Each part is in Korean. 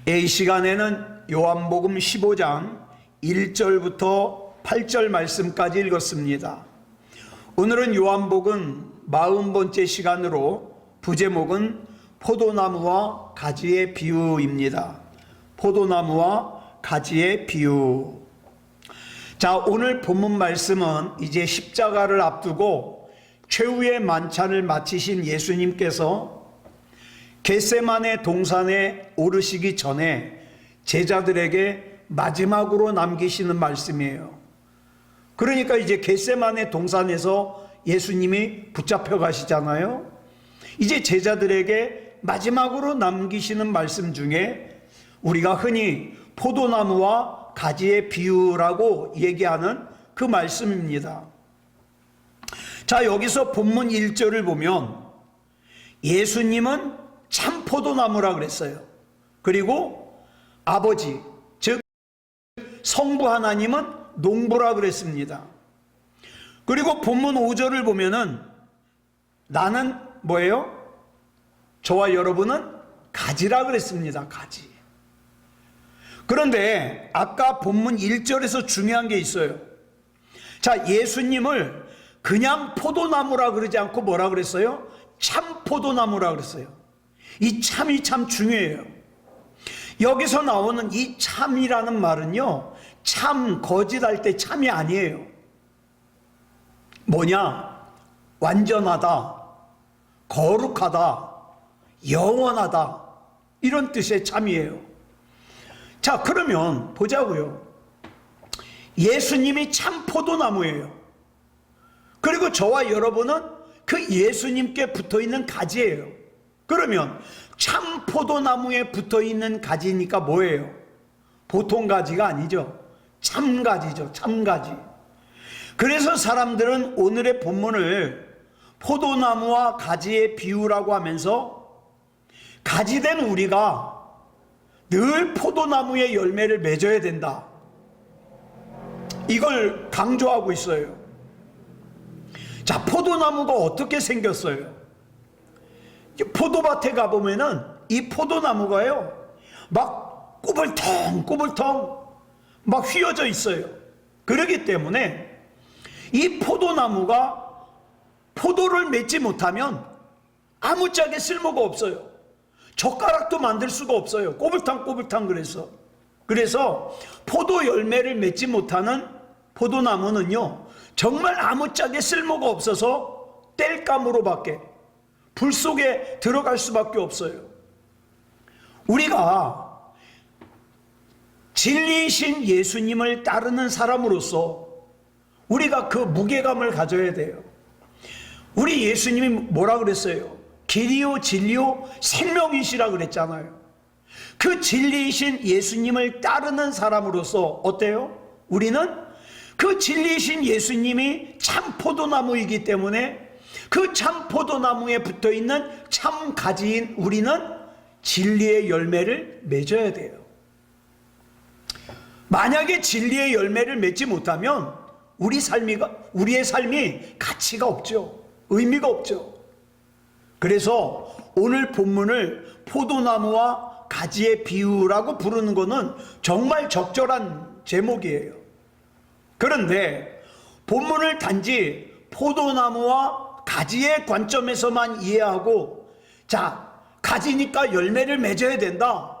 이 시간에는 요한복음 15장 1절부터 8절 말씀까지 읽었습니다. 오늘은 요한복음 40번째 시간으로 부제목은 포도나무와 가지의 비유입니다. 포도나무와 가지의 비유. 자, 오늘 본문 말씀은 이제 십자가를 앞두고 최후의 만찬을 마치신 예수님께서 겟세마네 동산에 오르시기 전에 제자들에게 마지막으로 남기시는 말씀이에요. 그러니까 이제 겟세마네 동산에서 예수님이 붙잡혀 가시잖아요. 이제 제자들에게 마지막으로 남기시는 말씀 중에 우리가 흔히 포도나무와 가지의 비유라고 얘기하는 그 말씀입니다. 자, 여기서 본문 1절을 보면 예수님은 참 포도나무라 그랬어요. 그리고 아버지, 즉 성부 하나님은 농부라 그랬습니다. 그리고 본문 5절을 보면은 나는 뭐예요? 저와 여러분은 가지라 그랬습니다. 가지. 그런데 아까 본문 1절에서 중요한 게 있어요. 자, 예수님을 그냥 포도나무라 그러지 않고 뭐라 그랬어요? 참 포도나무라 그랬어요. 이 참이 참 중요해요. 여기서 나오는 이 참이라는 말은요, 참, 거짓할 때 참이 아니에요. 뭐냐? 완전하다, 거룩하다, 영원하다, 이런 뜻의 참이에요. 자, 그러면 보자고요. 예수님이 참 포도나무예요. 그리고 저와 여러분은 그 예수님께 붙어있는 가지예요. 그러면 참 포도나무에 붙어있는 가지니까 뭐예요? 보통 가지가 아니죠. 참가지죠. 참가지. 그래서 사람들은 오늘의 본문을 포도나무와 가지의 비유라고 하면서 가지된 우리가 늘 포도나무의 열매를 맺어야 된다, 이걸 강조하고 있어요. 자, 포도나무가 어떻게 생겼어요? 포도밭에 가보면은 이 포도나무가요, 막 꾸불텅꾸불텅 막 휘어져 있어요. 그렇기 때문에 이 포도나무가 포도를 맺지 못하면 아무짝에 쓸모가 없어요. 젓가락도 만들 수가 없어요. 꼬불탕꼬불탕. 그래서 포도 열매를 맺지 못하는 포도나무는요, 정말 아무짝에 쓸모가 없어서 땔감으로밖에, 불 속에 들어갈 수밖에 없어요. 우리가 진리이신 예수님을 따르는 사람으로서 우리가 그 무게감을 가져야 돼요. 우리 예수님이 뭐라 그랬어요? 길이요 진리요 생명이시라 그랬잖아요. 그 진리이신 예수님을 따르는 사람으로서 어때요? 우리는 그 진리이신 예수님이 참 포도나무이기 때문에 그 참 포도나무에 붙어있는 참 가지인 우리는 진리의 열매를 맺어야 돼요. 만약에 진리의 열매를 맺지 못하면 우리의 삶이 가치가 없죠. 의미가 없죠. 그래서 오늘 본문을 포도나무와 가지의 비유라고 부르는 것은 정말 적절한 제목이에요. 그런데 본문을 단지 포도나무와 가지의 관점에서만 이해하고, 자, 가지니까 열매를 맺어야 된다,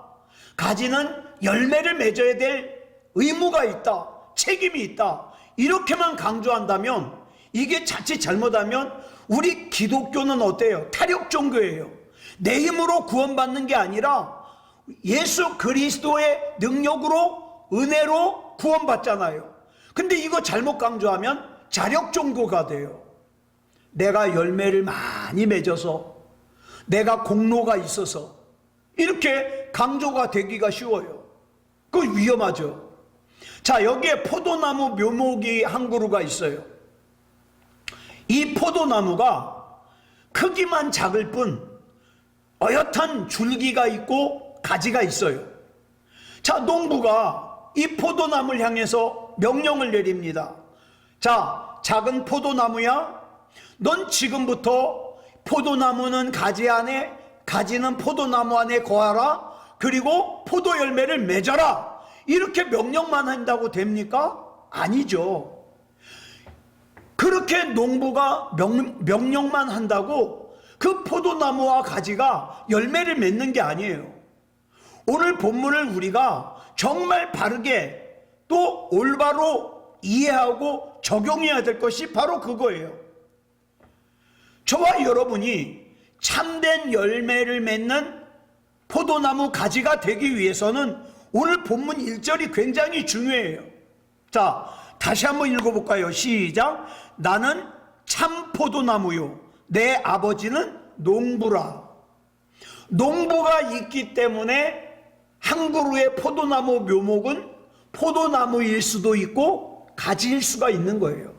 가지는 열매를 맺어야 될 의무가 있다, 책임이 있다, 이렇게만 강조한다면, 이게 자칫 잘못하면 우리 기독교는 어때요? 타력 종교예요. 내 힘으로 구원받는 게 아니라 예수 그리스도의 능력으로, 은혜로 구원받잖아요. 근데 이거 잘못 강조하면 자력 종교가 돼요. 내가 열매를 많이 맺어서, 내가 공로가 있어서, 이렇게 강조가 되기가 쉬워요. 그거 위험하죠. 자, 여기에 포도나무 묘목이 한 그루가 있어요. 이 포도나무가 크기만 작을 뿐 어엿한 줄기가 있고 가지가 있어요. 자, 농부가 이 포도나무를 향해서 명령을 내립니다. 자, 작은 포도나무야, 넌 지금부터 포도나무는 가지 안에, 가지는 포도나무 안에 거하라. 그리고 포도 열매를 맺어라, 이렇게 명령만 한다고 됩니까? 아니죠. 그렇게 농부가 명령만 한다고 그 포도나무와 가지가 열매를 맺는 게 아니에요. 오늘 본문을 우리가 정말 바르게 또 올바로 이해하고 적용해야 될 것이 바로 그거예요. 저와 여러분이 참된 열매를 맺는 포도나무 가지가 되기 위해서는 오늘 본문 1절이 굉장히 중요해요. 자, 다시 한번 읽어볼까요? 시작. 나는 참 포도나무요, 내 아버지는 농부라. 농부가 있기 때문에 한 그루의 포도나무 묘목은 포도나무일 수도 있고 가지일 수가 있는 거예요.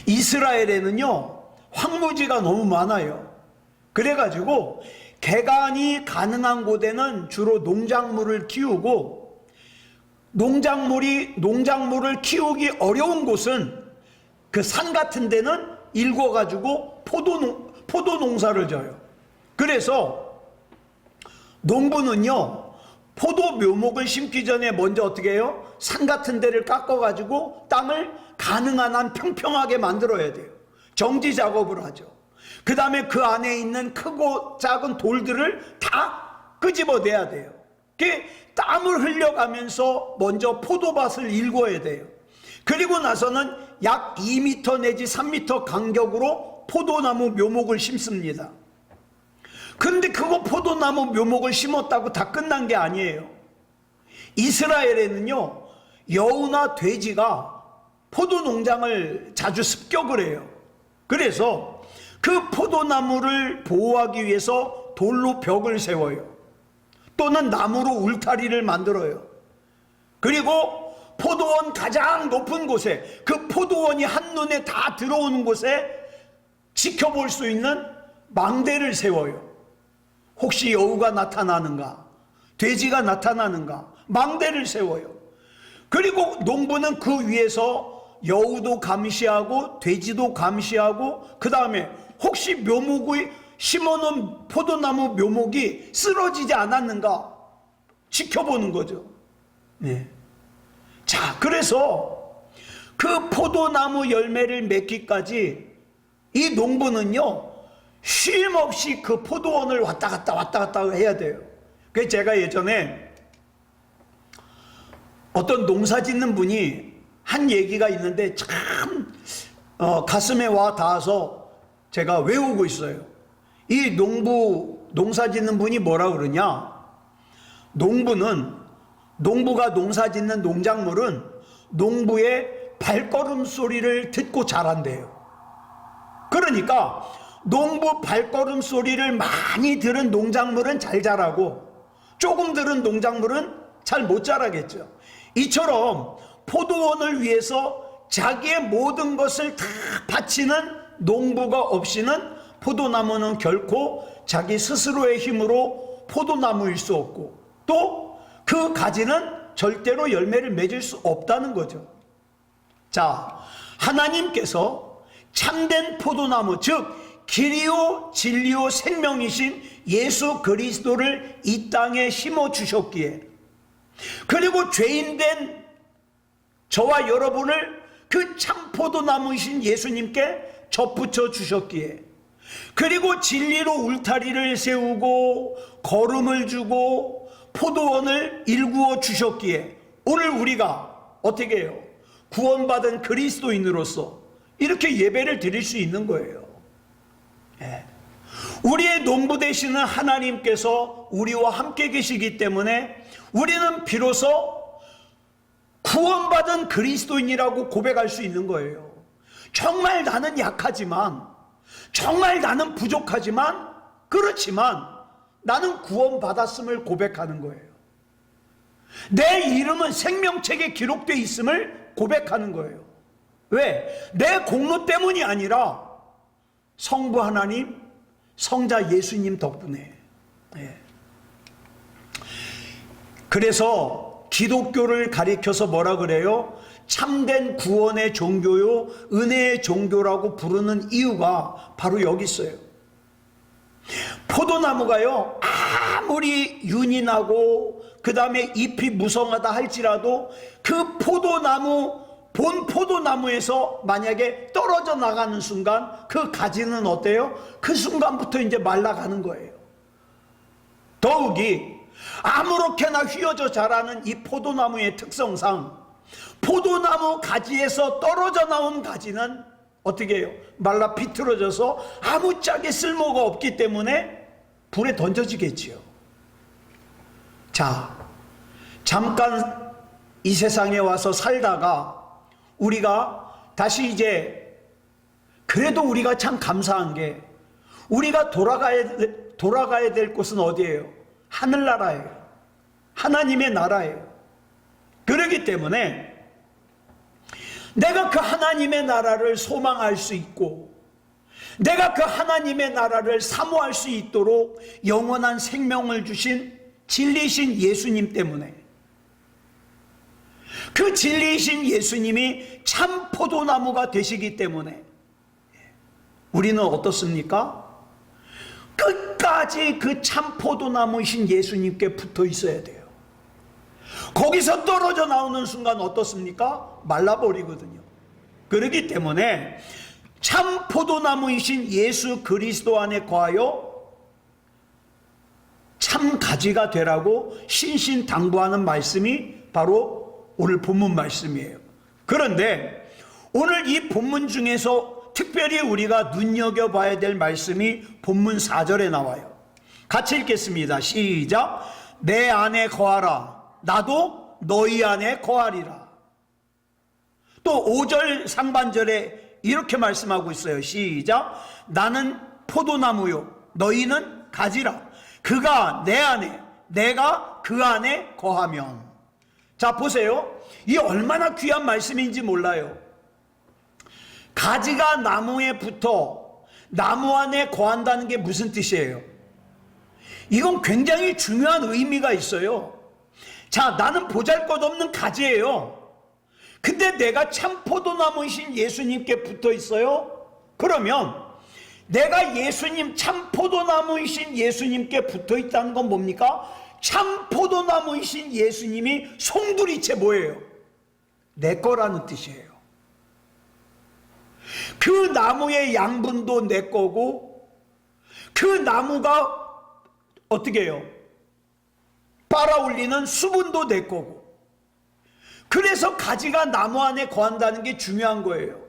이스라엘에는요, 황무지가 너무 많아요. 그래가지고 개간이 가능한 곳에는 주로 농작물을 키우고, 농작물을 키우기 어려운 곳은 그 산 같은 데는 일궈가지고 포도 농사를 져요. 그래서 농부는요, 포도 묘목을 심기 전에 먼저 어떻게 해요? 산 같은 데를 깎아가지고 땅을 가능한 한 평평하게 만들어야 돼요. 정지 작업을 하죠. 그 다음에 그 안에 있는 크고 작은 돌들을 다 끄집어내야 돼요. 땀을 흘려가면서 먼저 포도밭을 일궈야 돼요. 그리고 나서는 약 2m 내지 3m 간격으로 포도나무 묘목을 심습니다. 근데 그거 포도나무 묘목을 심었다고 다 끝난 게 아니에요. 이스라엘에는요, 여우나 돼지가 포도 농장을 자주 습격을 해요. 그래서 그 포도나무를 보호하기 위해서 돌로 벽을 세워요. 또는 나무로 울타리를 만들어요. 그리고 포도원 가장 높은 곳에, 그 포도원이 한눈에 다 들어오는 곳에 지켜볼 수 있는 망대를 세워요. 혹시 여우가 나타나는가, 돼지가 나타나는가, 망대를 세워요. 그리고 농부는 그 위에서 여우도 감시하고 돼지도 감시하고, 그 다음에 혹시 묘목이 심어놓은 포도나무 묘목이 쓰러지지 않았는가 지켜보는 거죠. 네. 자, 그래서 그 포도나무 열매를 맺기까지 이 농부는요, 쉼 없이 그 포도원을 왔다 갔다 해야 돼요. 그래서 제가 예전에 어떤 농사 짓는 분이 한 얘기가 있는데 참 가슴에 와 닿아서 제가 외우고 있어요. 이 농사 짓는 분이 뭐라 그러냐, 농부가 농사 짓는 농작물은 농부의 발걸음 소리를 듣고 자란대요. 그러니까 농부 발걸음 소리를 많이 들은 농작물은 잘 자라고, 조금 들은 농작물은 잘 못 자라겠죠. 이처럼 포도원을 위해서 자기의 모든 것을 다 바치는 농부가 없이는 포도나무는 결코 자기 스스로의 힘으로 포도나무일 수 없고, 또 그 가지는 절대로 열매를 맺을 수 없다는 거죠. 자, 하나님께서 참된 포도나무, 즉 길이요 진리요 생명이신 예수 그리스도를 이 땅에 심어 주셨기에, 그리고 죄인된 저와 여러분을 그 참 포도나무이신 예수님께 접붙여 주셨기에, 그리고 진리로 울타리를 세우고 거름을 주고 포도원을 일구어 주셨기에, 오늘 우리가 어떻게 해요? 구원받은 그리스도인으로서 이렇게 예배를 드릴 수 있는 거예요. 예. 우리의 농부 되시는 하나님께서 우리와 함께 계시기 때문에 우리는 비로소 구원받은 그리스도인이라고 고백할 수 있는 거예요. 정말 나는 약하지만, 정말 나는 부족하지만, 그렇지만 나는 구원받았음을 고백하는 거예요. 내 이름은 생명책에 기록되어 있음을 고백하는 거예요. 왜? 내 공로 때문이 아니라 성부 하나님, 성자 예수님 덕분에. 예. 그래서 기독교를 가리켜서 뭐라 그래요? 참된 구원의 종교요, 은혜의 종교라고 부르는 이유가 바로 여기 있어요. 포도나무가요, 아무리 윤이 나고 그 다음에 잎이 무성하다 할지라도 그 포도나무, 본 포도나무에서 만약에 떨어져 나가는 순간 그 가지는 어때요? 그 순간부터 이제 말라가는 거예요. 더욱이 아무렇게나 휘어져 자라는 이 포도나무의 특성상 포도나무 가지에서 떨어져 나온 가지는 어떻게 해요? 말라 비틀어져서 아무짝에 쓸모가 없기 때문에 불에 던져지겠지요. 자, 잠깐 이 세상에 와서 살다가 우리가 다시 이제 그래도 우리가 참 감사한 게 우리가 돌아가야 될 곳은 어디예요? 하늘나라예요. 하나님의 나라예요. 그렇기 때문에 내가 그 하나님의 나라를 소망할 수 있고 내가 그 하나님의 나라를 사모할 수 있도록 영원한 생명을 주신 진리이신 예수님 때문에 그 진리이신 예수님이 참 포도나무가 되시기 때문에 우리는 어떻습니까? 끝까지 그 참 포도나무이신 예수님께 붙어 있어야 돼요. 거기서 떨어져 나오는 순간 어떻습니까? 말라버리거든요. 그렇기 때문에 참 포도나무이신 예수 그리스도 안에 거하여 참 가지가 되라고 신신당부하는 말씀이 바로 오늘 본문 말씀이에요. 그런데 오늘 이 본문 중에서 특별히 우리가 눈여겨봐야 될 말씀이 본문 4절에 나와요. 같이 읽겠습니다. 시작. 내 안에 거하라. 나도 너희 안에 거하리라. 또 5절 상반절에 이렇게 말씀하고 있어요. 시작. 나는 포도나무요 너희는 가지라. 그가 내 안에 내가 그 안에 거하면. 자, 보세요. 이 얼마나 귀한 말씀인지 몰라요. 가지가 나무에 붙어 나무 안에 거한다는 게 무슨 뜻이에요? 이건 굉장히 중요한 의미가 있어요. 자, 나는 보잘것없는 가지예요. 근데 내가 참 포도나무이신 예수님께 붙어 있어요. 그러면 내가 예수님, 참 포도나무이신 예수님께 붙어 있다는 건 뭡니까? 참 포도나무이신 예수님이 송두리째 뭐예요? 내 거라는 뜻이에요. 그 나무의 양분도 내 거고 그 나무가 어떻게 해요? 빨아올리는 수분도 내 거고. 그래서 가지가 나무 안에 거한다는 게 중요한 거예요.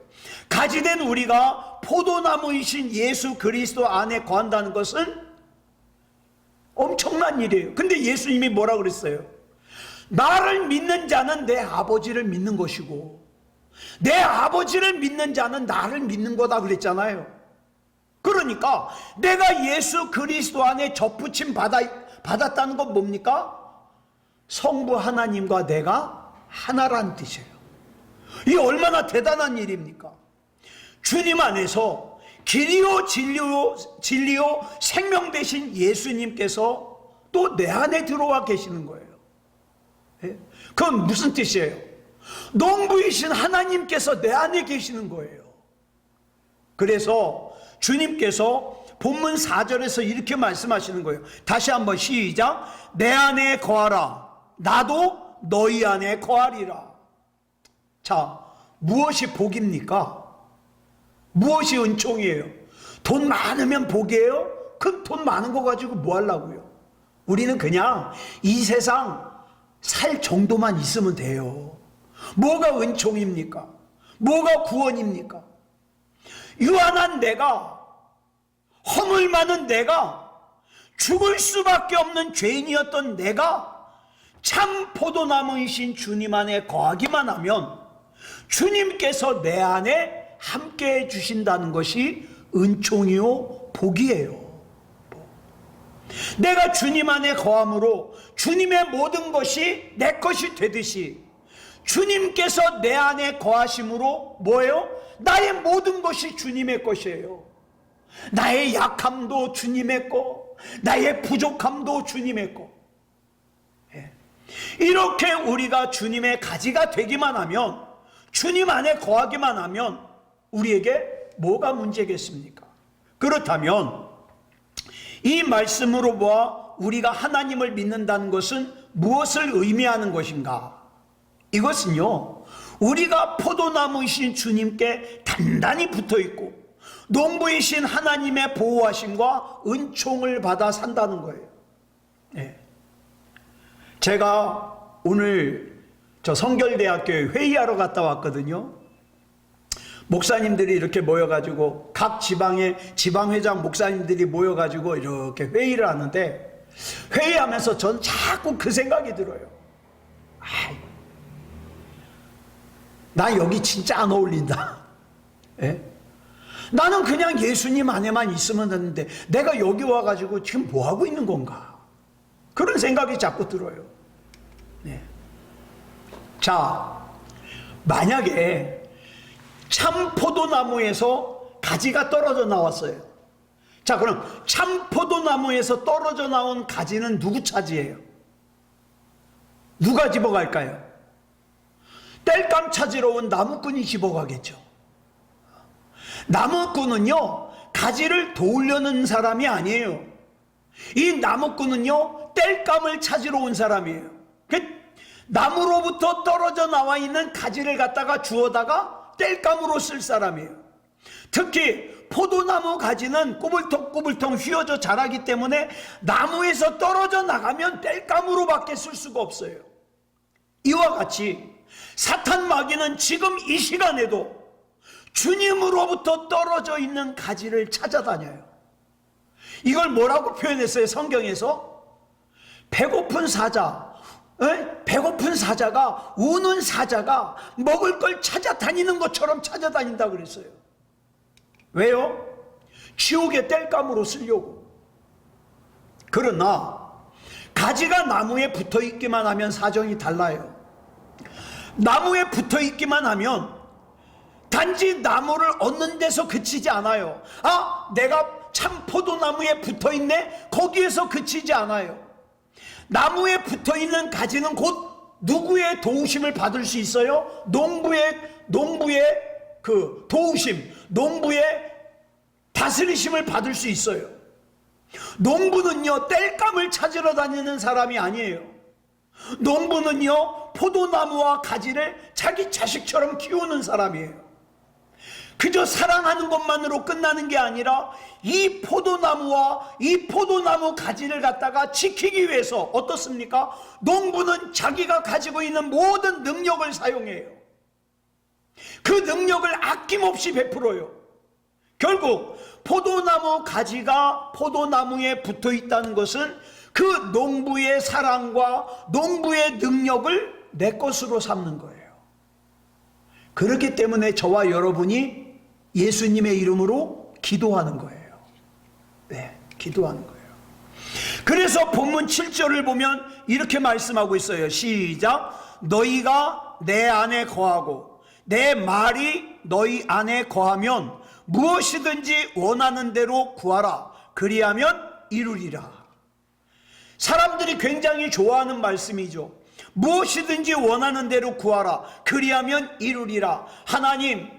가지된 우리가 포도나무이신 예수 그리스도 안에 거한다는 것은 엄청난 일이에요. 근데 예수님이 뭐라 그랬어요? 나를 믿는 자는 내 아버지를 믿는 것이고 내 아버지를 믿는 자는 나를 믿는 거다 그랬잖아요. 그러니까 내가 예수 그리스도 안에 접붙임 받았다는 건 뭡니까? 성부 하나님과 내가 하나라는 뜻이에요. 이게 얼마나 대단한 일입니까? 주님 안에서 길이요 진리요 생명 되신 예수님께서 또 내 안에 들어와 계시는 거예요. 그건 무슨 뜻이에요? 농부이신 하나님께서 내 안에 계시는 거예요. 그래서 주님께서 본문 4절에서 이렇게 말씀하시는 거예요. 다시 한번 시작. 내 안에 거하라. 나도 너희 안에 거하리라. 자, 무엇이 복입니까? 무엇이 은총이에요? 돈 많으면 복이에요? 그럼 돈 많은 거 가지고 뭐 하려고요? 우리는 그냥 이 세상 살 정도만 있으면 돼요. 뭐가 은총입니까? 뭐가 구원입니까? 유한한 내가, 허물 많은 내가, 죽을 수밖에 없는 죄인이었던 내가 참 포도나무이신 주님 안에 거하기만 하면 주님께서 내 안에 함께 해주신다는 것이 은총이요 복이에요. 내가 주님 안에 거함으로 주님의 모든 것이 내 것이 되듯이 주님께서 내 안에 거하심으로 뭐예요? 나의 모든 것이 주님의 것이에요. 나의 약함도 주님의 것, 나의 부족함도 주님의 것. 이렇게 우리가 주님의 가지가 되기만 하면, 주님 안에 거하기만 하면 우리에게 뭐가 문제겠습니까? 그렇다면 이 말씀으로 보아 우리가 하나님을 믿는다는 것은 무엇을 의미하는 것인가? 이것은요, 우리가 포도나무이신 주님께 단단히 붙어 있고 농부이신 하나님의 보호하심과 은총을 받아 산다는 거예요. 네. 제가 오늘 저 성결대학교에 회의하러 갔다 왔거든요. 목사님들이 이렇게 모여가지고 각 지방의 지방회장 목사님들이 모여가지고 이렇게 회의를 하는데, 회의하면서 전 자꾸 그 생각이 들어요. 나 여기 진짜 안 어울린다. 예? 나는 그냥 예수님 안에만 있으면 되는데 내가 여기 와가지고 지금 뭐하고 있는 건가? 그런 생각이 자꾸 들어요. 네. 자, 만약에 참 포도나무에서 가지가 떨어져 나왔어요. 자, 그럼 참 포도나무에서 떨어져 나온 가지는 누구 차지예요? 누가 집어갈까요? 땔감 찾으러 온 나무꾼이 집어가겠죠. 나무꾼은요, 가지를 도우려는 사람이 아니에요. 이 나무꾼은요, 땔감을 찾으러 온 사람이에요. 나무로부터 떨어져 나와 있는 가지를 갖다가 주워다가 땔감으로 쓸 사람이에요. 특히 포도나무 가지는 꾸불통꾸불통 휘어져 자라기 때문에 나무에서 떨어져 나가면 땔감으로밖에 쓸 수가 없어요. 이와 같이 사탄 마귀는 지금 이 시간에도 주님으로부터 떨어져 있는 가지를 찾아다녀요. 이걸 뭐라고 표현했어요? 성경에서 배고픈 사자, 배고픈 사자가, 우는 사자가 먹을 걸 찾아다니는 것처럼 찾아다닌다 그랬어요. 왜요? 지옥의 땔감으로 쓰려고. 그러나 가지가 나무에 붙어 있기만 하면 사정이 달라요. 나무에 붙어 있기만 하면 단지 나무를 얻는 데서 그치지 않아요. 아, 내가 참 포도나무에 붙어 있네, 거기에서 그치지 않아요. 나무에 붙어 있는 가지는 곧 누구의 도우심을 받을 수 있어요? 농부의 그 도우심, 농부의 다스리심을 받을 수 있어요. 농부는요, 땔감을 찾으러 다니는 사람이 아니에요. 농부는요, 포도나무와 가지를 자기 자식처럼 키우는 사람이에요. 그저 사랑하는 것만으로 끝나는 게 아니라 이 포도나무와 이 포도나무 가지를 갖다가 지키기 위해서 어떻습니까? 농부는 자기가 가지고 있는 모든 능력을 사용해요. 그 능력을 아낌없이 베풀어요. 결국 포도나무 가지가 포도나무에 붙어 있다는 것은 그 농부의 사랑과 농부의 능력을 내 것으로 삼는 거예요. 그렇기 때문에 저와 여러분이 예수님의 이름으로 기도하는 거예요. 네, 기도하는 거예요. 그래서 본문 7절을 보면 이렇게 말씀하고 있어요. 시작. 너희가 내 안에 거하고 내 말이 너희 안에 거하면 무엇이든지 원하는 대로 구하라. 그리하면 이루리라. 사람들이 굉장히 좋아하는 말씀이죠. 무엇이든지 원하는 대로 구하라. 그리하면 이루리라. 하나님,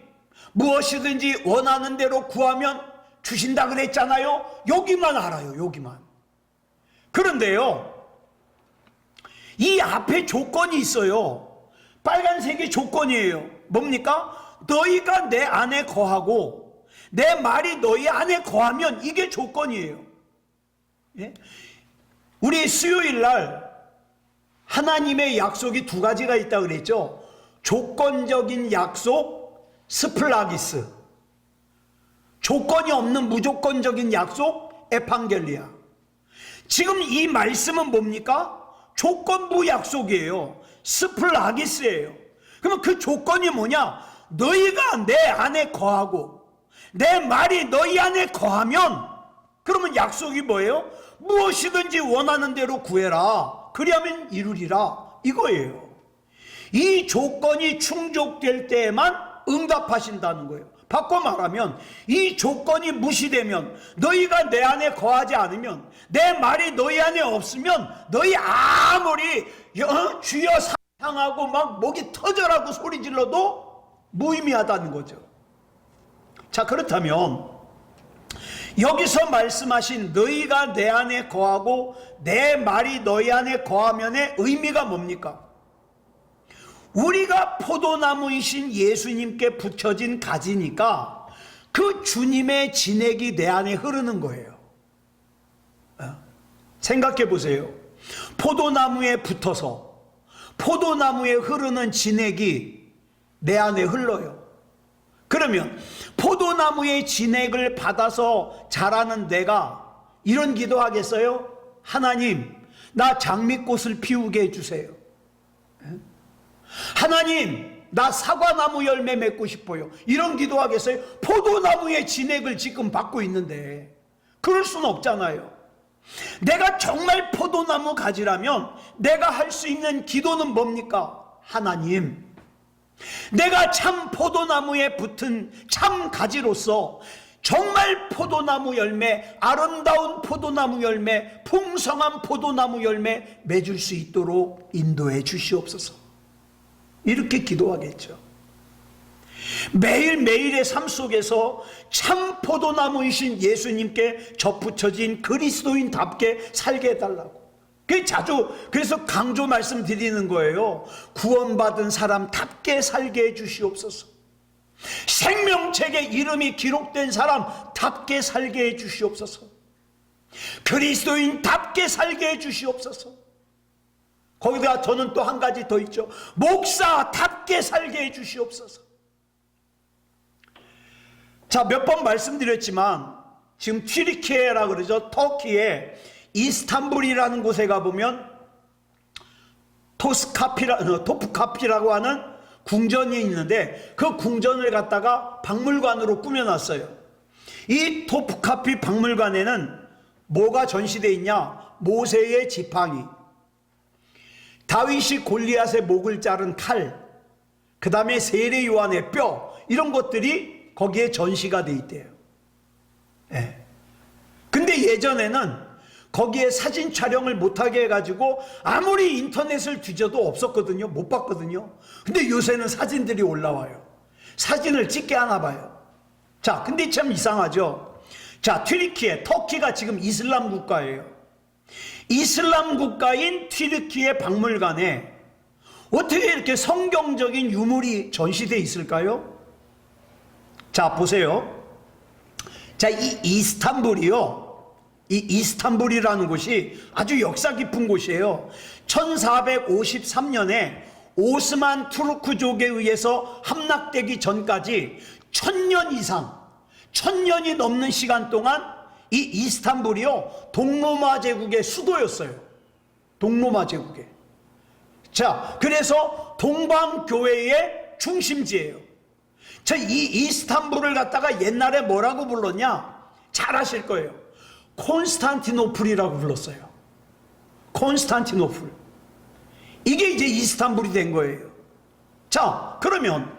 무엇이든지 원하는 대로 구하면 주신다 그랬잖아요. 여기만 알아요. 여기만. 그런데요, 이 앞에 조건이 있어요. 빨간색이 조건이에요. 뭡니까? 너희가 내 안에 거하고 내 말이 너희 안에 거하면, 이게 조건이에요. 예? 우리 수요일 날 하나님의 약속이 두 가지가 있다 그랬죠. 조건적인 약속, 스플라기스. 조건이 없는 무조건적인 약속, 에판겔리아. 지금 이 말씀은 뭡니까? 조건부 약속이에요. 스플라기스예요. 그러면 그 조건이 뭐냐? 너희가 내 안에 거하고 내 말이 너희 안에 거하면, 그러면 약속이 뭐예요? 무엇이든지 원하는 대로 구해라. 그리하면 이루리라. 이거예요. 이 조건이 충족될 때에만 응답하신다는 거예요. 바꿔 말하면 이 조건이 무시되면, 너희가 내 안에 거하지 않으면, 내 말이 너희 안에 없으면 너희 아무리 주여 사랑하고 막 목이 터져라고 소리 질러도 무의미하다는 거죠. 자, 그렇다면 여기서 말씀하신 너희가 내 안에 거하고 내 말이 너희 안에 거하면의 의미가 뭡니까? 우리가 포도나무이신 예수님께 붙여진 가지니까 그 주님의 진액이 내 안에 흐르는 거예요. 생각해 보세요. 포도나무에 붙어서 포도나무에 흐르는 진액이 내 안에 흘러요. 그러면 포도나무의 진액을 받아서 자라는 내가 이런 기도하겠어요? 하나님, 나 장미꽃을 피우게 해주세요. 하나님, 나 사과나무 열매 맺고 싶어요. 이런 기도하겠어요? 포도나무의 진액을 지금 받고 있는데 그럴 수는 없잖아요. 내가 정말 포도나무 가지라면 내가 할 수 있는 기도는 뭡니까? 하나님, 내가 참 포도나무에 붙은 참 가지로서 정말 포도나무 열매, 아름다운 포도나무 열매, 풍성한 포도나무 열매 맺을 수 있도록 인도해 주시옵소서. 이렇게 기도하겠죠. 매일매일의 삶 속에서 참 포도나무이신 예수님께 접붙여진 그리스도인답게 살게 해달라고. 그래서 강조 말씀드리는 거예요. 구원받은 사람답게 살게 해주시옵소서. 생명책에 이름이 기록된 사람답게 살게 해주시옵소서. 그리스도인답게 살게 해주시옵소서. 거기다가 저는 또 한 가지 더 있죠. 목사답게 살게 해주시옵소서. 자, 몇 번 말씀드렸지만 지금 튀르키예라 그러죠. 터키의 이스탄불이라는 곳에 가보면 토프카피라고 하는 궁전이 있는데 그 궁전을 갖다가 박물관으로 꾸며놨어요. 이 토프카피 박물관에는 뭐가 전시되어 있냐? 모세의 지팡이, 다윗이 골리앗의 목을 자른 칼, 그 다음에 세례 요한의 뼈, 이런 것들이 거기에 전시가 돼 있대요. 예. 근데 예전에는 거기에 사진 촬영을 못하게 해가지고 아무리 인터넷을 뒤져도 없었거든요. 못 봤거든요. 근데 요새는 사진들이 올라와요. 사진을 찍게 하나 봐요. 자, 근데 참 이상하죠. 자, 튀르키예, 터키가 지금 이슬람 국가예요. 이슬람 국가인 튀르키예 박물관에 어떻게 이렇게 성경적인 유물이 전시되어 있을까요? 자, 보세요. 자, 이 이스탄불이요. 이 이스탄불이라는 곳이 아주 역사 깊은 곳이에요. 1453년에 오스만 투르크족에 의해서 함락되기 전까지 1000년 이상, 1000년이 넘는 시간 동안 이 이스탄불이요, 동로마 제국의 수도였어요. 동로마 제국의. 자, 그래서 동방교회의 중심지예요. 자, 이 이스탄불을 갖다가 옛날에 뭐라고 불렀냐? 잘 아실 거예요. 콘스탄티노플이라고 불렀어요. 콘스탄티노플. 이게 이제 이스탄불이 된 거예요. 자, 그러면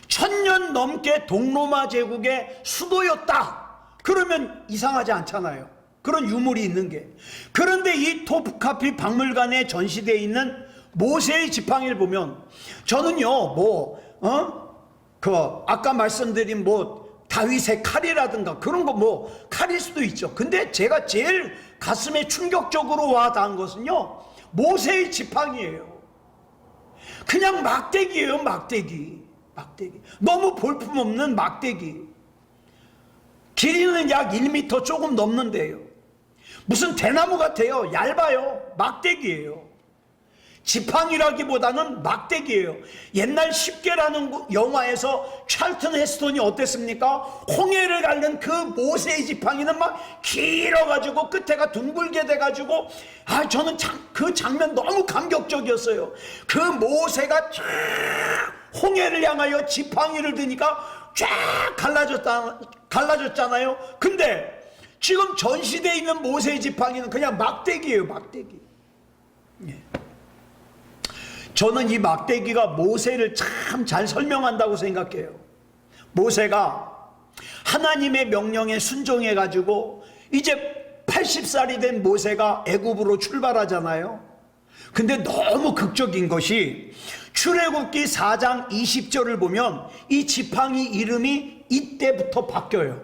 1000년 넘게 동로마 제국의 수도였다. 그러면 이상하지 않잖아요. 그런 유물이 있는 게. 그런데 이 토프카피 박물관에 전시되어 있는 모세의 지팡이를 보면 저는요, 아까 말씀드린 다윗의 칼이라든가 그런 거 칼일 수도 있죠. 근데 제가 제일 가슴에 충격적으로 와 닿은 것은요, 모세의 지팡이예요. 그냥 막대기예요. 막대기. 너무 볼품없는 막대기. 길이는 약 1m 조금 넘는데요. 무슨 대나무 같아요. 얇아요. 막대기예요. 지팡이라기보다는 막대기예요. 옛날 십계라는 영화에서 찰튼 헤스턴이 어땠습니까? 홍해를 가는 그 모세의 지팡이는 막 길어가지고 끝에가 둥글게 돼가지고, 저는 그 장면 너무 감격적이었어요. 그 모세가 쫙 홍해를 향하여 지팡이를 드니까 쫙 갈라졌잖아요. 근데 지금 전시되어 있는 모세의 지팡이는 그냥 막대기예요. 막대기. 예. 저는 이 막대기가 모세를 참 잘 설명한다고 생각해요. 모세가 하나님의 명령에 순종해 가지고 이제 80살이 된 모세가 애굽으로 출발하잖아요. 근데 너무 극적인 것이 출애굽기 4장 20절을 보면 이 지팡이 이름이 이때부터 바뀌어요.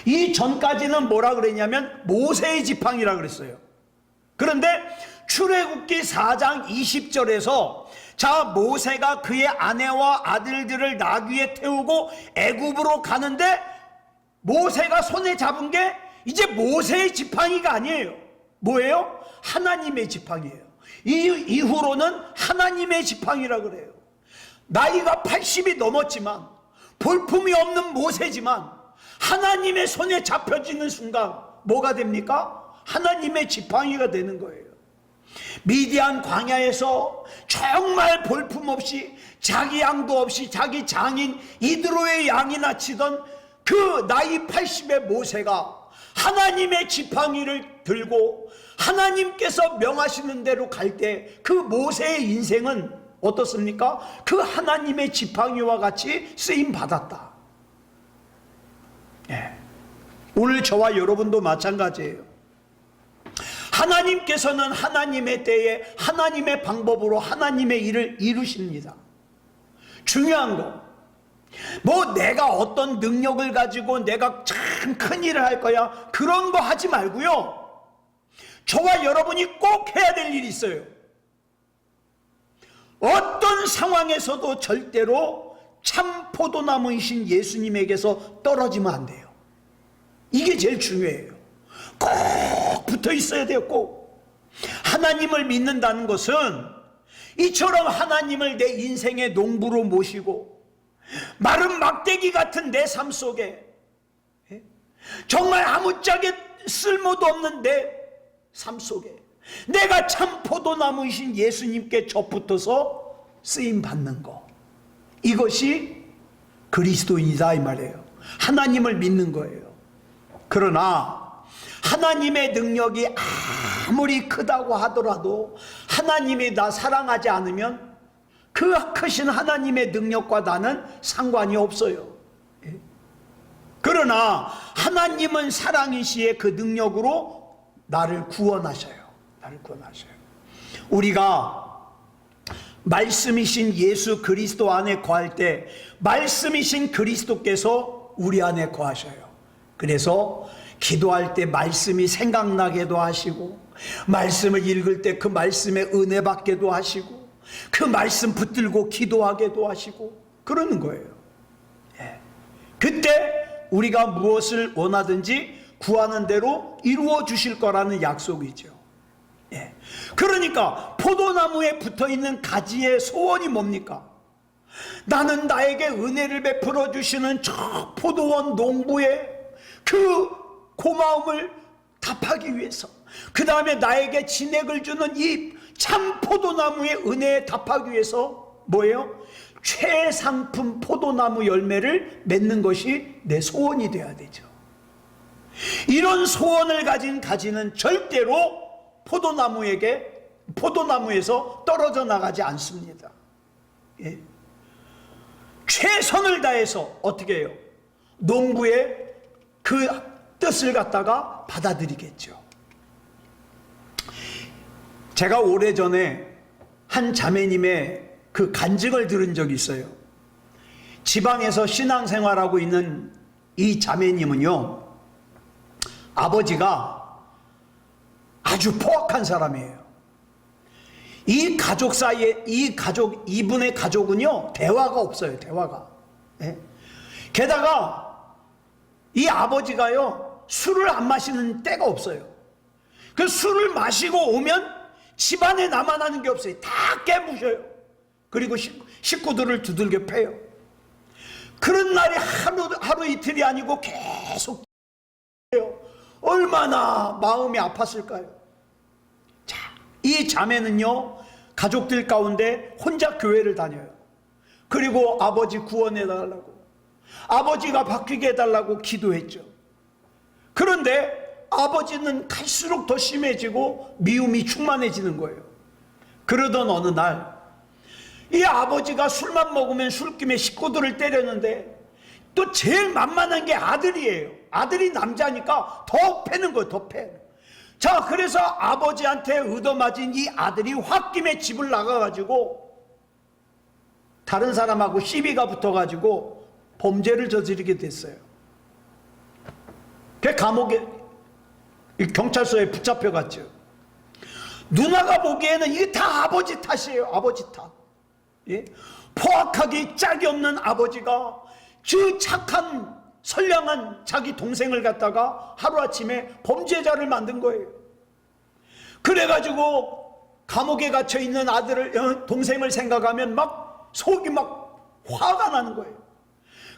이 전까지는 뭐라 그랬냐면 모세의 지팡이라 그랬어요. 그런데 출애굽기 4장 20절에서 자, 모세가 그의 아내와 아들들을 나귀에 태우고 애굽으로 가는데 모세가 손에 잡은 게 이제 모세의 지팡이가 아니에요. 뭐예요? 하나님의 지팡이에요. 이후로는 하나님의 지팡이라 그래요. 나이가 80이 넘었지만 볼품이 없는 모세지만 하나님의 손에 잡혀지는 순간 뭐가 됩니까? 하나님의 지팡이가 되는 거예요. 미디안 광야에서 정말 볼품없이 자기 양도 없이 자기 장인 이드로의 양이나 치던 그 나이 80의 모세가 하나님의 지팡이를 들고 하나님께서 명하시는 대로 갈 때 그 모세의 인생은 어떻습니까? 그 하나님의 지팡이와 같이 쓰임 받았다. 오늘 저와 여러분도 마찬가지예요. 하나님께서는 하나님의 때에 하나님의 방법으로 하나님의 일을 이루십니다. 중요한 거, 뭐 내가 어떤 능력을 가지고 내가 참 큰 일을 할 거야, 그런 거 하지 말고요. 저와 여러분이 꼭 해야 될 일이 있어요. 어떤 상황에서도 절대로 참 포도나무이신 예수님에게서 떨어지면 안 돼요. 이게 제일 중요해요. 꼭 붙어 있어야 돼요. 꼭. 하나님을 믿는다는 것은 이처럼 하나님을 내 인생의 농부로 모시고 마른 막대기 같은 내 삶 속에 정말 아무짝에 쓸모도 없는 내 삶 속에 내가 참 포도나무이신 예수님께 접붙어서 쓰임 받는 것, 이것이 그리스도인이다 이 말이에요. 하나님을 믿는 거예요. 그러나 하나님의 능력이 아무리 크다고 하더라도 하나님이 나 사랑하지 않으면 그 크신 하나님의 능력과 나는 상관이 없어요. 그러나 하나님은 사랑이시에 그 능력으로 나를 구원하셔요. 나를 구원하셔요. 우리가 말씀이신 예수 그리스도 안에 거할 때 말씀이신 그리스도께서 우리 안에 거하셔요. 그래서 기도할 때 말씀이 생각나게도 하시고, 말씀을 읽을 때 그 말씀에 은혜 받게도 하시고, 그 말씀 붙들고 기도하게도 하시고 그러는 거예요. 그때 우리가 무엇을 원하든지 구하는 대로 이루어 주실 거라는 약속이죠. 그러니까 포도나무에 붙어있는 가지의 소원이 뭡니까? 나는 나에게 은혜를 베풀어 주시는 저 포도원 농부의 그 고마움을 답하기 위해서, 그 다음에 나에게 진액을 주는 이 참 포도나무의 은혜에 답하기 위해서 뭐예요? 최상품 포도나무 열매를 맺는 것이 내 소원이 되어야 되죠. 이런 소원을 가진 가지는 절대로 포도나무에서 떨어져 나가지 않습니다. 최선을 다해서 어떻게 해요? 농부의 그 뜻을 갖다가 받아들이겠죠. 제가 오래전에 한 자매님의 그 간증을 들은 적이 있어요. 지방에서 신앙생활하고 있는 이 자매님은요, 아버지가 아주 포악한 사람이에요. 이 가족 사이에 이분의 가족은요, 대화가 없어요. 대화가. 게다가 이 아버지가요, 술을 안 마시는 때가 없어요. 그 술을 마시고 오면 집안에 나만 하는 게 없어요. 다 깨부셔요. 그리고 식구들을 두들겨 패요. 그런 날이 하루 이틀이 아니고 계속 해요. 얼마나 마음이 아팠을까요? 자, 이 자매는요, 가족들 가운데 혼자 교회를 다녀요. 그리고 아버지 구원해달라고, 아버지가 바뀌게 해달라고 기도했죠. 그런데 아버지는 갈수록 더 심해지고 미움이 충만해지는 거예요. 그러던 어느 날 이 아버지가 술만 먹으면 술김에 식구들을 때렸는데, 또 제일 만만한 게 아들이에요. 아들이 남자니까 더 패는 거예요. 더 패. 자, 그래서 아버지한테 얻어맞은 이 아들이 홧김에 집을 나가가지고 다른 사람하고 시비가 붙어가지고 범죄를 저지르게 됐어요. 그 감옥에 경찰서에 붙잡혀갔죠. 누나가 보기에는 이게 다 아버지 탓이에요. 아버지 탓. 예? 포악하기 짝이 없는 아버지가 그 착한 선량한 자기 동생을 갖다가 하루아침에 범죄자를 만든 거예요. 그래가지고 감옥에 갇혀있는 동생을 생각하면 막 속이 막 화가 나는 거예요.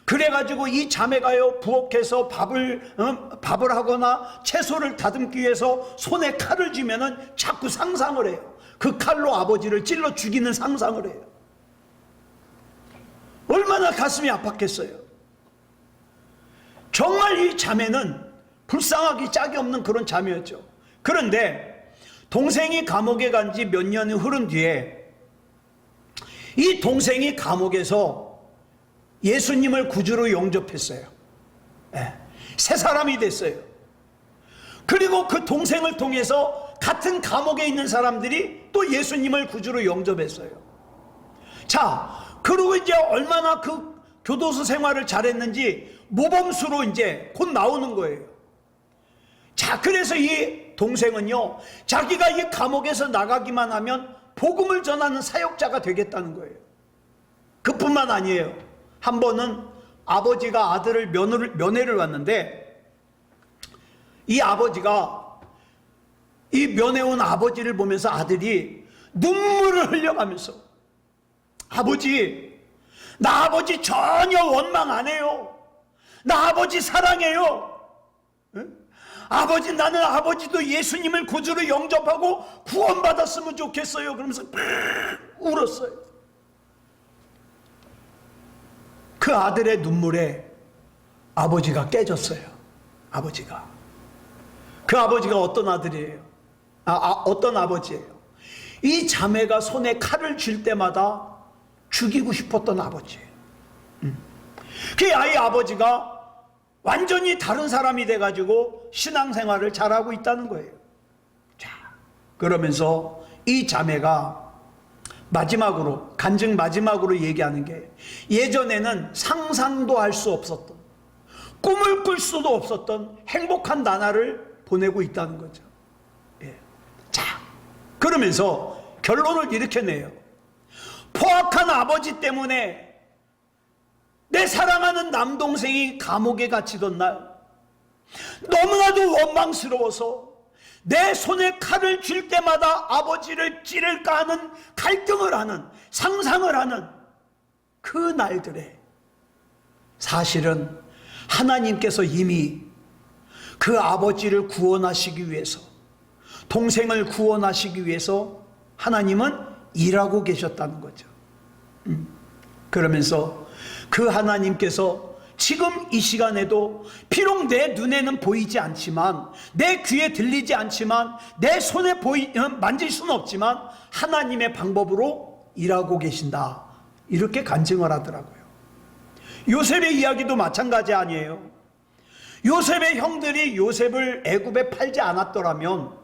그래가지고 이 자매가요, 부엌에서 밥을 하거나 채소를 다듬기 위해서 손에 칼을 쥐면은 자꾸 상상을 해요. 그 칼로 아버지를 찔러 죽이는 상상을 해요. 얼마나 가슴이 아팠겠어요. 정말 이 자매는 불쌍하기 짝이 없는 그런 자매였죠. 그런데 동생이 감옥에 간 지 몇 년이 흐른 뒤에 이 동생이 감옥에서 예수님을 구주로 영접했어요. 새 사람이 됐어요. 그리고 그 동생을 통해서 같은 감옥에 있는 사람들이 또 예수님을 구주로 영접했어요. 자, 그리고 이제 얼마나 그 교도소 생활을 잘했는지 모범수로 이제 곧 나오는 거예요. 자, 그래서 이 동생은요, 자기가 이 감옥에서 나가기만 하면 복음을 전하는 사역자가 되겠다는 거예요. 그뿐만 아니에요. 한 번은 아버지가 아들을 면회를 왔는데, 이 아버지가 이 면회 온 아버지를 보면서 아들이 눈물을 흘려가면서, 아버지, 나 아버지 전혀 원망 안 해요. 나 아버지 사랑해요. 응? 아버지, 나는 아버지도 예수님을 구주로 영접하고 구원받았으면 좋겠어요. 그러면서 울었어요. 그 아들의 눈물에 아버지가 깨졌어요. 아버지가. 그 아버지가 어떤 아들이에요? 어떤 아버지예요? 이 자매가 손에 칼을 쥘 때마다 죽이고 싶었던 아버지예요. 그 아이 아버지가 완전히 다른 사람이 돼가지고 신앙생활을 잘하고 있다는 거예요. 자, 그러면서 이 자매가 마지막으로, 간증 마지막으로 얘기하는 게, 예전에는 상상도 할 수 없었던, 꿈을 꿀 수도 없었던 행복한 나날을 보내고 있다는 거죠. 예. 자, 그러면서 결론을 이렇게 내요. 포악한 아버지 때문에 내 사랑하는 남동생이 감옥에 갇히던 날, 너무나도 원망스러워서 내 손에 칼을 쥘 때마다 아버지를 찌를까 하는 갈등을 하는, 상상을 하는 그 날들에 사실은 하나님께서 이미 그 아버지를 구원하시기 위해서, 동생을 구원하시기 위해서 하나님은 일하고 계셨다는 거죠. 그러면서 그 하나님께서 지금 이 시간에도 비록 내 눈에는 보이지 않지만, 내 귀에 들리지 않지만, 내 손에 만질 수는 없지만 하나님의 방법으로 일하고 계신다, 이렇게 간증을 하더라고요. 요셉의 이야기도 마찬가지 아니에요. 요셉의 형들이 요셉을 애굽에 팔지 않았더라면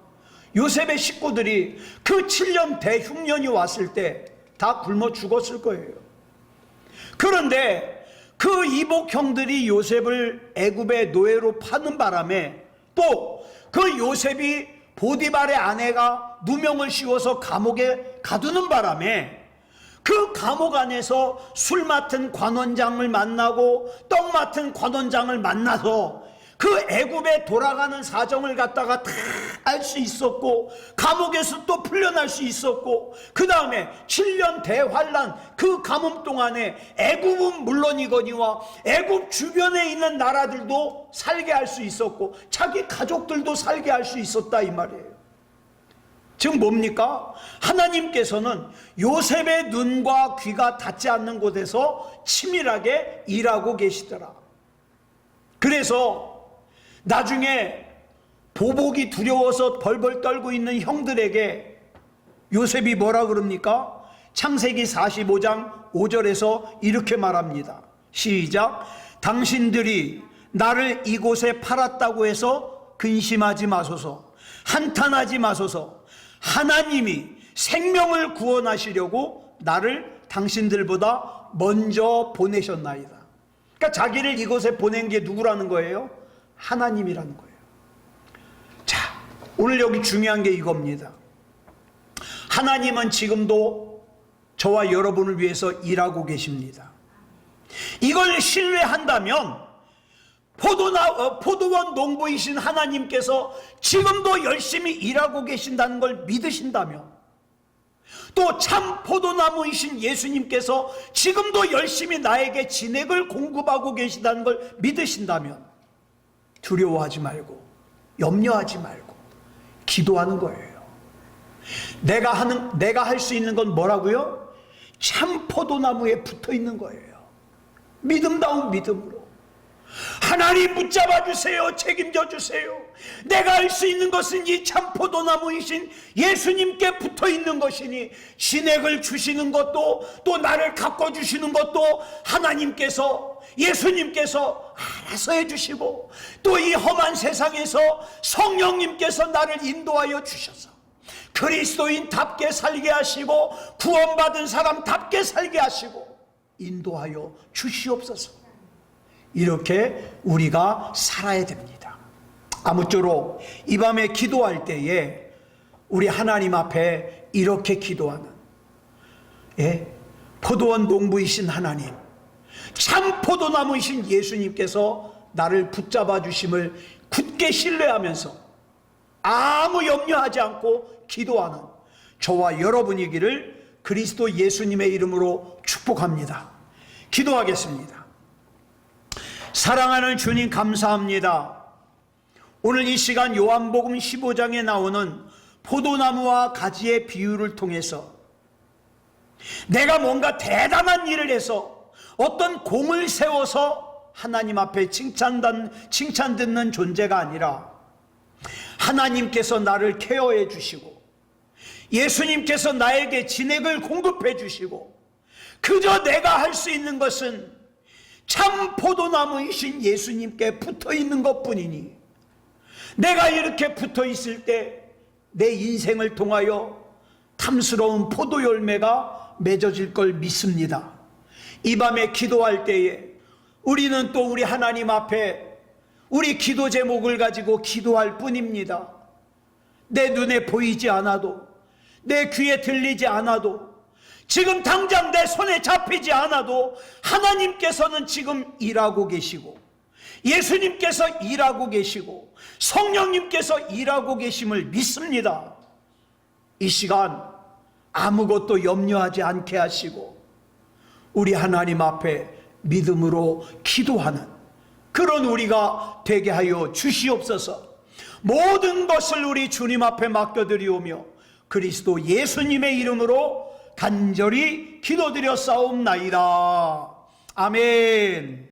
요셉의 식구들이 그 7년 대흉년이 왔을 때 다 굶어 죽었을 거예요. 그런데 그 이복 형들이 요셉을 애굽의 노예로 파는 바람에, 또 그 요셉이 보디발의 아내가 누명을 씌워서 감옥에 가두는 바람에 그 감옥 안에서 술 맡은 관원장을 만나고 떡 맡은 관원장을 만나서 그 애굽에 돌아가는 사정을 갖다가 다 알 수 있었고, 감옥에서 또 풀려날 수 있었고, 그 다음에 7년 대환란 그 가뭄 동안에 애굽은 물론이거니와 애굽 주변에 있는 나라들도 살게 할 수 있었고, 자기 가족들도 살게 할 수 있었다, 이 말이에요. 즉 뭡니까? 하나님께서는 요셉의 눈과 귀가 닿지 않는 곳에서 치밀하게 일하고 계시더라. 그래서 나중에 보복이 두려워서 벌벌 떨고 있는 형들에게 요셉이 뭐라 그럽니까? 창세기 45장 5절에서 이렇게 말합니다. 시작. 당신들이 나를 이곳에 팔았다고 해서 근심하지 마소서, 한탄하지 마소서. 하나님이 생명을 구원하시려고 나를 당신들보다 먼저 보내셨나이다. 그러니까 자기를 이곳에 보낸 게 누구라는 거예요? 하나님이라는 거예요. 자, 오늘 여기 중요한 게 이겁니다. 하나님은 지금도 저와 여러분을 위해서 일하고 계십니다. 이걸 신뢰한다면 포도원 농부이신 하나님께서 지금도 열심히 일하고 계신다는 걸 믿으신다면, 또 참 포도나무이신 예수님께서 지금도 열심히 나에게 진액을 공급하고 계신다는 걸 믿으신다면 두려워하지 말고 염려하지 말고 기도하는 거예요. 내가 할 수 있는 건 뭐라고요? 참 포도나무에 붙어 있는 거예요. 믿음다운 믿음으로 하나님 붙잡아 주세요. 책임져 주세요. 내가 할 수 있는 것은 이 참 포도나무이신 예수님께 붙어 있는 것이니, 진액을 주시는 것도 또 나를 가꿔 주시는 것도 하나님께서, 예수님께서 알아서 해주시고, 또 이 험한 세상에서 성령님께서 나를 인도하여 주셔서 그리스도인답게 살게 하시고 구원받은 사람답게 살게 하시고 인도하여 주시옵소서. 이렇게 우리가 살아야 됩니다. 아무쪼록 이 밤에 기도할 때에 우리 하나님 앞에 이렇게 기도하는, 포도원 농부이신 하나님, 참 포도나무이신 예수님께서 나를 붙잡아 주심을 굳게 신뢰하면서 아무 염려하지 않고 기도하는 저와 여러분이기를 그리스도 예수님의 이름으로 축복합니다. 기도하겠습니다. 사랑하는 주님, 감사합니다. 오늘 이 시간 요한복음 15장에 나오는 포도나무와 가지의 비유를 통해서 내가 뭔가 대단한 일을 해서 어떤 공을 세워서 하나님 앞에 칭찬 듣는 존재가 아니라 하나님께서 나를 케어해 주시고 예수님께서 나에게 진액을 공급해 주시고, 그저 내가 할 수 있는 것은 참 포도나무이신 예수님께 붙어 있는 것 뿐이니, 내가 이렇게 붙어 있을 때 내 인생을 통하여 탐스러운 포도 열매가 맺어질 걸 믿습니다. 이 밤에 기도할 때에 우리는 또 우리 하나님 앞에 우리 기도 제목을 가지고 기도할 뿐입니다. 내 눈에 보이지 않아도, 내 귀에 들리지 않아도, 지금 당장 내 손에 잡히지 않아도 하나님께서는 지금 일하고 계시고, 예수님께서 일하고 계시고, 성령님께서 일하고 계심을 믿습니다. 이 시간 아무것도 염려하지 않게 하시고 우리 하나님 앞에 믿음으로 기도하는 그런 우리가 되게 하여 주시옵소서. 모든 것을 우리 주님 앞에 맡겨드리오며 그리스도 예수님의 이름으로 간절히 기도드려 싸움나이다. 아멘.